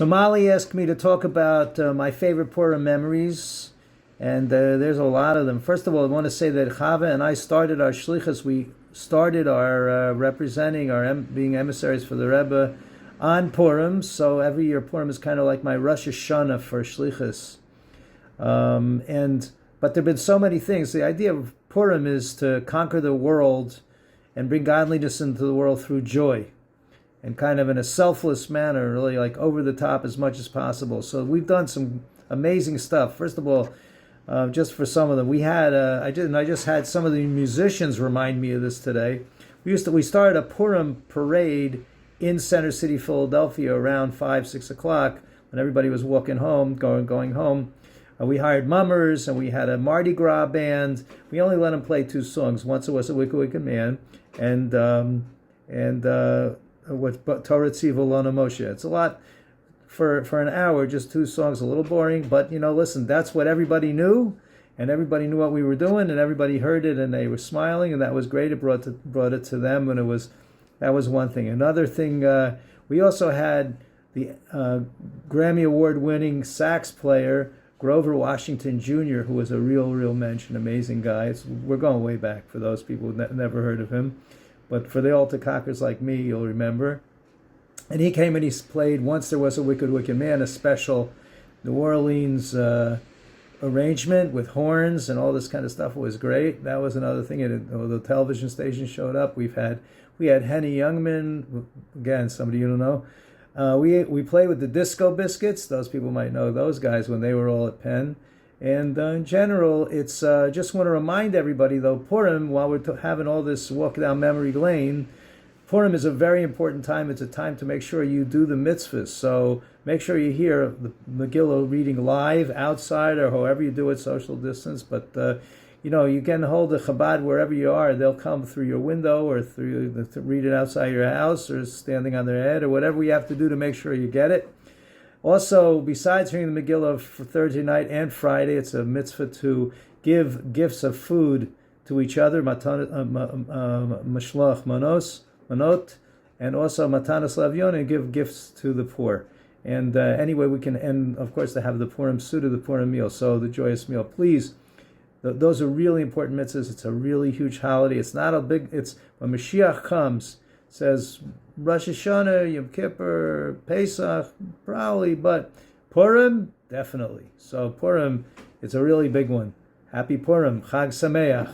So Molly asked me to talk about my favorite Purim memories, and there's a lot of them. First of all, I want to say that Chava and I started our shlichus. We started our representing our being emissaries for the Rebbe on Purim. So every year Purim is kind of like my Rosh Hashanah for shlichus. And but there've been so many things. The idea of Purim is to conquer the world and bring godliness into the world through joy, and kind of in a selfless manner, really like over the top as much as possible. So we've done some amazing stuff. First of all, just for some of them, I just had some of the musicians remind me of this today. We started a Purim parade in Center City, Philadelphia, around 5-6 o'clock when everybody was walking home, going home. We hired mummers and we had a Mardi Gras band. We only let them play 2 songs. Once it was a Wicked Wicked Man, and with Torah Tziva Lona Moshe. It's a lot for an hour, just 2 songs, a little boring, but listen, that's what everybody knew, and everybody knew what we were doing, and everybody heard it, and they were smiling, and that was great. It brought it to them, and that was one thing. Another thing, we also had the Grammy Award-winning sax player Grover Washington Jr., who was a real mensch, an amazing guy. We're going way back for those people who never heard of him. But for the altar cockers like me, you'll remember. And he came and he played Once There Was a Wicked Wicked Man, a special New Orleans arrangement with horns and all this kind of stuff. It was great. That was another thing. The television station showed up. We had Henny Youngman, again, somebody you don't know. We played with the Disco Biscuits. Those people might know those guys when they were all at Penn. And in general, it's just want to remind everybody, though, Purim, while we're having all this walk down memory lane, Purim is a very important time. It's a time to make sure you do the mitzvahs. So make sure you hear the Megillah reading live outside or however you do it, social distance. But, you can hold the Chabad wherever you are. They'll come through your window or to read it outside your house or standing on their head or whatever you have to do to make sure you get it. Also, besides hearing the Megillah for Thursday night and Friday, it's a mitzvah to give gifts of food to each other, mashloach manot, and also matanas lavyon, and give gifts to the poor. And anyway, we can, and of course, to have the Purim Suda, the Purim meal, so the joyous meal. Please, those are really important mitzvahs. It's a really huge holiday. It's not a big, it's when Mashiach comes, says Rosh Hashanah, Yom Kippur, Pesach, probably, but Purim, definitely. So Purim, it's a really big one. Happy Purim, Chag Sameach.